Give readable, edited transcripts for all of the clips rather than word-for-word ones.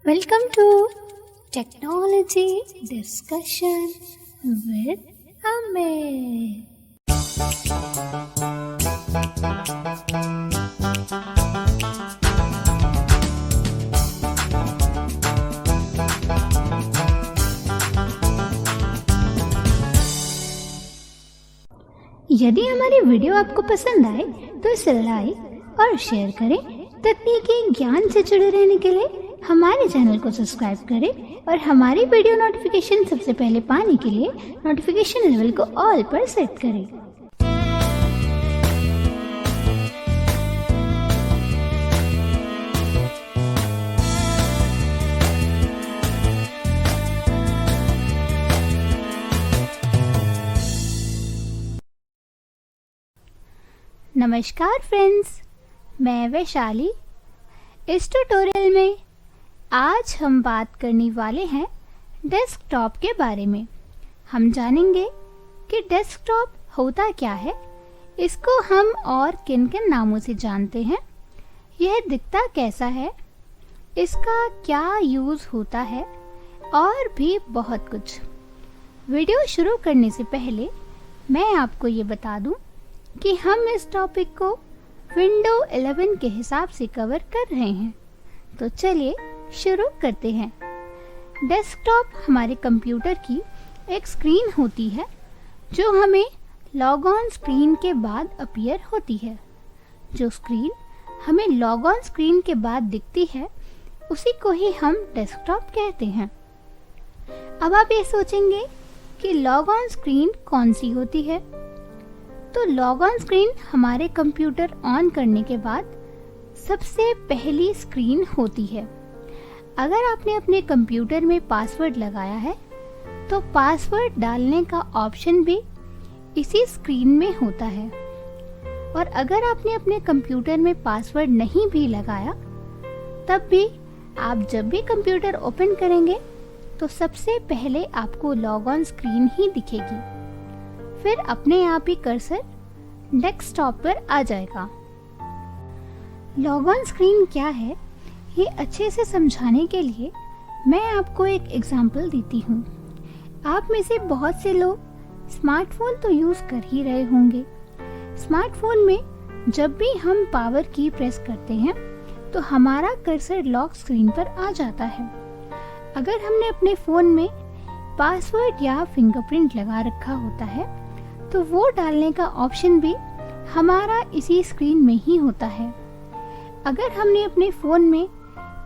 Welcome to Technology Discussion with Amit. यदि हमारी video आपको पसंद आए तो इसे लाइक और शेयर करें। तकनीकी ज्ञान से जुड़े रहने के लिए हमारे चैनल को सब्सक्राइब करें और हमारी वीडियो नोटिफिकेशन सबसे पहले पाने के लिए नोटिफिकेशन लेवल को ऑल पर सेट करें। नमस्कार फ्रेंड्स, मैं वैशाली। इस ट्यूटोरियल में आज हम बात करने वाले हैं डेस्कटॉप के बारे में। हम जानेंगे कि डेस्कटॉप होता क्या है, इसको हम और किन किन नामों से जानते हैं, यह दिखता कैसा है, इसका क्या यूज़ होता है और भी बहुत कुछ। वीडियो शुरू करने से पहले मैं आपको ये बता दूं कि हम इस टॉपिक को विंडो 11 के हिसाब से कवर कर रहे हैं। तो चलिए शुरू करते हैं। डेस्कटॉप हमारे कंप्यूटर की एक स्क्रीन होती है जो हमें लॉग ऑन स्क्रीन के बाद अपीयर होती है। जो स्क्रीन हमें लॉग ऑन स्क्रीन के बाद दिखती है उसी को ही हम डेस्कटॉप कहते हैं। अब आप ये सोचेंगे कि लॉग ऑन स्क्रीन कौन सी होती है। तो लॉग ऑन स्क्रीन हमारे कंप्यूटर ऑन करने के बाद सबसे पहली स्क्रीन होती है। अगर आपने अपने कंप्यूटर में पासवर्ड लगाया है तो पासवर्ड डालने का ऑप्शन भी इसी स्क्रीन में होता है। और अगर आपने अपने कंप्यूटर में पासवर्ड नहीं भी लगाया तब भी आप जब भी कंप्यूटर ओपन करेंगे तो सबसे पहले आपको लॉग ऑन स्क्रीन ही दिखेगी। फिर अपने आप ही कर्सर डेस्कटॉप पर आ जाएगा। लॉग ऑन स्क्रीन क्या है, ये अच्छे से समझाने के लिए मैं आपको एक एग्जांपल देती हूँ। आप में से बहुत से लोग स्मार्टफोन तो यूज़ कर ही रहे होंगे। स्मार्टफोन में जब भी हम पावर की प्रेस करते हैं तो हमारा कर्सर लॉक स्क्रीन पर आ जाता है। अगर हमने अपने फ़ोन में पासवर्ड या फिंगरप्रिंट लगा रखा होता है तो वो डालने का ऑप्शन भी हमारा इसी स्क्रीन में ही होता है। अगर हमने अपने फ़ोन में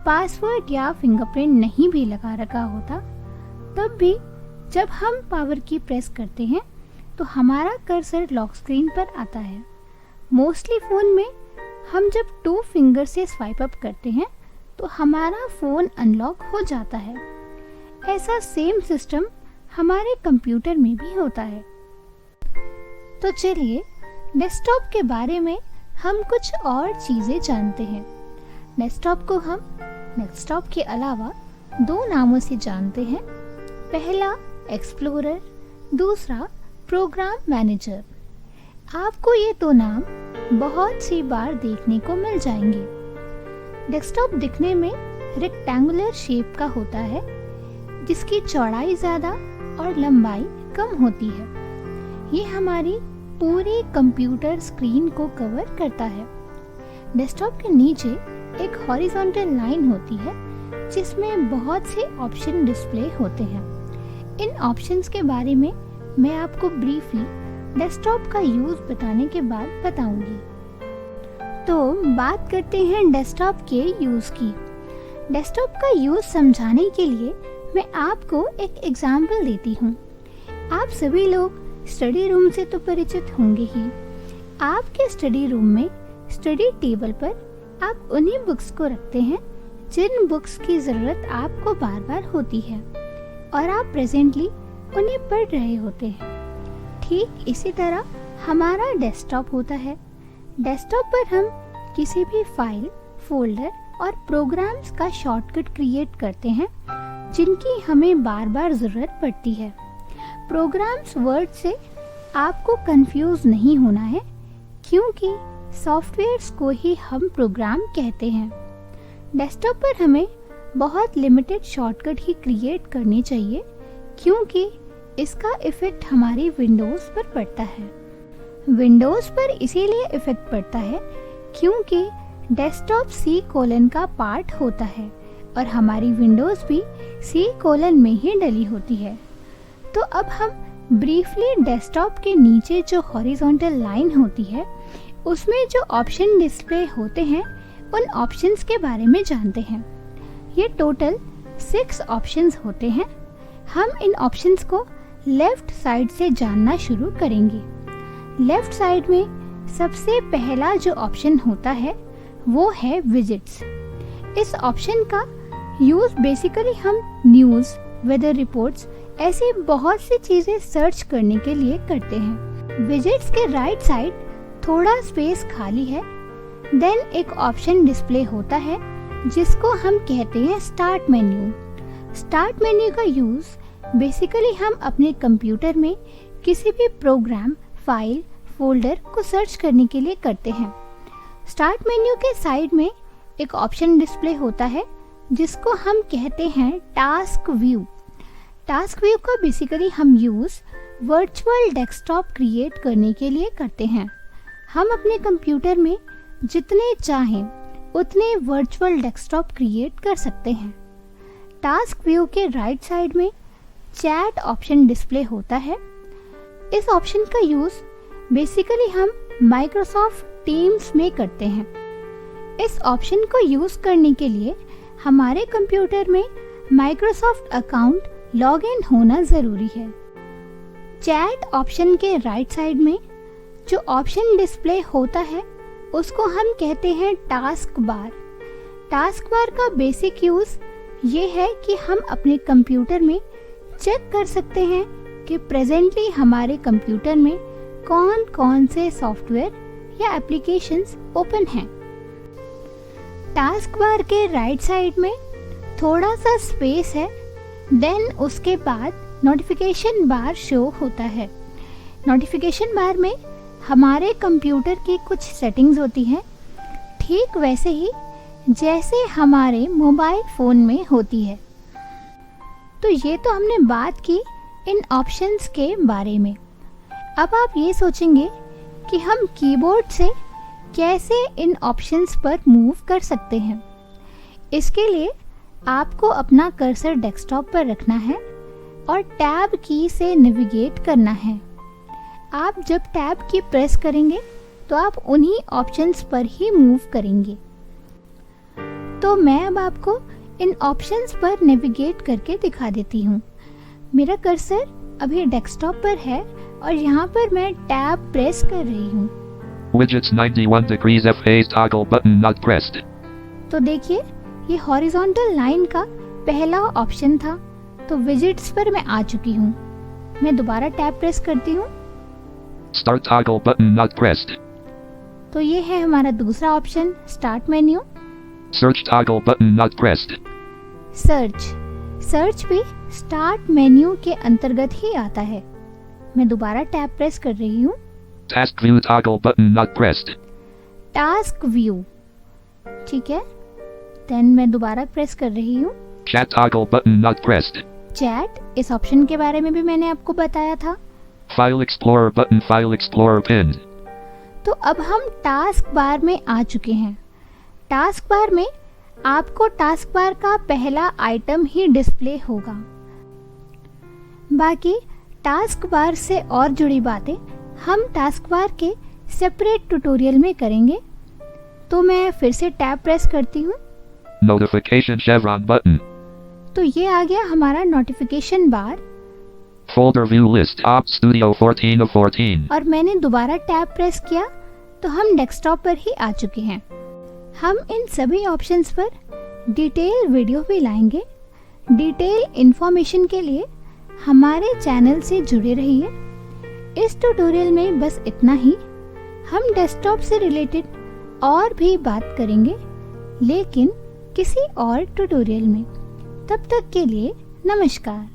पासवर्ड या फिंगरप्रिंट नहीं भी लगा रखा होता तब भी जब हम पावर की प्रेस करते हैं तो हमारा कर्सर लॉक स्क्रीन पर आता है। मोस्टली फ़ोन में हम जब 2 फिंगर से स्वाइप अप करते हैं तो हमारा फ़ोन अनलॉक हो जाता है। ऐसा सेम सिस्टम हमारे कंप्यूटर में भी होता है। तो चलिए डेस्कटॉप के बारे में हम कुछ और चीज़ें जानते हैं। डेस्कटॉप को हम डेस्कटॉप के अलावा 2 नामों से जानते हैं। पहला एक्सप्लोरर, दूसरा प्रोग्राम मैनेजर। आपको ये 2 नाम बहुत सी बार देखने को मिल जाएंगे। डेस्कटॉप दिखने में रेक्टेंगुलर शेप का होता है जिसकी चौड़ाई ज़्यादा और लंबाई कम होती है। ये हमारी पूरी कंप्यूटर स्क्रीन को कवर करता है। डेस्कटॉप के नीचे एक हॉरिजॉन्टल लाइन होती है जिसमें बहुत से ऑप्शन डिस्प्ले होते हैं। इन ऑप्शंस के बारे में मैं आपको ब्रीफली डेस्कटॉप का यूज़ बताने के बाद बताऊंगी। तो बात करते हैं डेस्कटॉप के यूज़ की। डेस्कटॉप का यूज़ समझाने के लिए मैं आपको एक एग्जाम्पल देती हूँ। आप सभी लोग स्टडी रूम से तो परिचित होंगे ही। आपके स्टडी रूम में स्टडी टेबल पर आप उन्हीं बुक्स को रखते हैं जिन बुक्स की ज़रूरत आपको बार बार होती है और आप प्रेजेंटली उन्हें पढ़ रहे होते हैं। ठीक इसी तरह हमारा डेस्कटॉप होता है। डेस्कटॉप पर हम किसी भी फाइल, फोल्डर और प्रोग्राम्स का शॉर्टकट क्रिएट करते हैं जिनकी हमें बार बार ज़रूरत पड़ती है। प्रोग्राम्स वर्ड से आपको कंफ्यूज नहीं होना है क्योंकि सॉफ्टवेयर्स को ही हम प्रोग्राम कहते हैं। डेस्कटॉप पर हमें बहुत लिमिटेड शॉर्टकट ही क्रिएट करनी चाहिए, क्योंकि इसका इफ़ेक्ट हमारी विंडोज़ पर पड़ता है। विंडोज़ पर इसीलिए इफ़ेक्ट पड़ता है क्योंकि डेस्कटॉप C: का पार्ट होता है और हमारी विंडोज़ भी C: में ही डली होती है। तो अब हम ब्रीफली डेस्कटॉप के नीचे जो हॉरिजॉन्टल लाइन होती है उसमें जो ऑप्शन डिस्प्ले होते हैं उन ऑप्शंस के बारे में जानते हैं। ये टोटल 6 ऑप्शंस होते हैं। हम इन ऑप्शंस को लेफ़्ट साइड से जानना शुरू करेंगे। लेफ़्ट साइड में सबसे पहला जो ऑप्शन होता है वो है विजिट्स। इस ऑप्शन का यूज़ बेसिकली हम न्यूज़, वेदर रिपोर्ट्स, ऐसी बहुत सी चीज़ें सर्च करने के लिए करते हैं। विजिट्स के राइट साइड थोड़ा स्पेस खाली है। देन एक ऑप्शन डिस्प्ले होता है जिसको हम कहते हैं स्टार्ट मेन्यू। स्टार्ट मेन्यू का यूज़ बेसिकली हम अपने कंप्यूटर में किसी भी प्रोग्राम, फाइल, फोल्डर को सर्च करने के लिए करते हैं। स्टार्ट मेन्यू के साइड में एक ऑप्शन डिस्प्ले होता है जिसको हम कहते हैं टास्क व्यू। टास्क व्यू का बेसिकली हम यूज़ वर्चुअल डेस्कटॉप क्रिएट करने के लिए करते हैं। हम अपने कंप्यूटर में जितने चाहें उतने वर्चुअल डेस्कटॉप क्रिएट कर सकते हैं। टास्क व्यू के राइट साइड में चैट ऑप्शन डिस्प्ले होता है। इस ऑप्शन का यूज़ बेसिकली हम माइक्रोसॉफ्ट टीम्स में करते हैं। इस ऑप्शन को यूज़ करने के लिए हमारे कंप्यूटर में माइक्रोसॉफ्ट अकाउंट लॉगिन होना ज़रूरी है। चैट ऑप्शन के राइट साइड में जो ऑप्शन डिस्प्ले होता है उसको हम कहते हैं टास्क बार। टास्क बार का बेसिक यूज़ ये है कि हम अपने कंप्यूटर में चेक कर सकते हैं कि प्रेजेंटली हमारे कंप्यूटर में कौन कौन से सॉफ्टवेयर या एप्लीकेशंस ओपन हैं। टास्क बार के राइट साइड में थोड़ा सा स्पेस है। देन उसके बाद नोटिफिकेशन बार शो होता है। नोटिफिकेशन बार में हमारे कंप्यूटर की कुछ सेटिंग्स होती हैं, ठीक वैसे ही जैसे हमारे मोबाइल फ़ोन में होती है। तो ये तो हमने बात की इन ऑप्शंस के बारे में। अब आप ये सोचेंगे कि हम कीबोर्ड से कैसे इन ऑप्शंस पर मूव कर सकते हैं। इसके लिए आपको अपना कर्सर डेस्कटॉप पर रखना है और टैब की से नेविगेट करना है। आप जब टैब की प्रेस करेंगे तो आप उन्हीं ऑप्शंस पर ही मूव करेंगे। तो मैं अब आपको इन ऑप्शंस पर नेविगेट करके दिखा देती हूँ। मेरा कर्सर अभी डेस्कटॉप पर है और यहाँ पर मैं टैब प्रेस कर रही हूँ। Widgets 91 degrees F phase toggle button not pressed. तो देखिए ये हॉरिजॉन्टल लाइन का पहला ऑप्शन था। तो विजिट्स पर मैं आ चुकी हूँ। मैं दोबारा टैब प्रेस करती हूँ। Start toggle button not pressed. तो ये है हमारा दूसरा option, start menu. Search toggle button not pressed. Search भी स्टार्ट मेन्यू के अंतर्गत ही आता है। मैं दोबारा टैब प्रेस कर रही हूँ। Task view toggle button not pressed. Task view, ठीक है। देन मैं दोबारा प्रेस कर रही हूँ। Chat toggle button not pressed. Chat, इस ऑप्शन के बारे में भी मैंने आपको बताया था। File explorer button file explorer pinned. तो अब हम टास्क बार में आ चुके हैं। टास्क बार में आपको टास्क बार का पहला आइटम ही डिस्प्ले होगा। बाकी टास्क बार से और जुड़ी बातें हम टास्क बार के सेपरेट ट्यूटोरियल में करेंगे। तो मैं फिर से टैब प्रेस करती हूँ। Notification chevron button. तो ये आ गया हमारा notification bar. Folder view list Op Studio 14 of 14. और मैंने दोबारा टैब प्रेस किया तो हम डेस्कटॉप पर ही आ चुके हैं। हम इन सभी ऑप्शंस पर डिटेल वीडियो भी लाएंगे। डिटेल इंफॉर्मेशन के लिए हमारे चैनल से जुड़े रहिए। इस ट्यूटोरियल में बस इतना ही। हम डेस्कटॉप से रिलेटेड और भी बात करेंगे, लेकिन किसी और ट्यूटोरियल में। तब तक के लिए नमस्कार।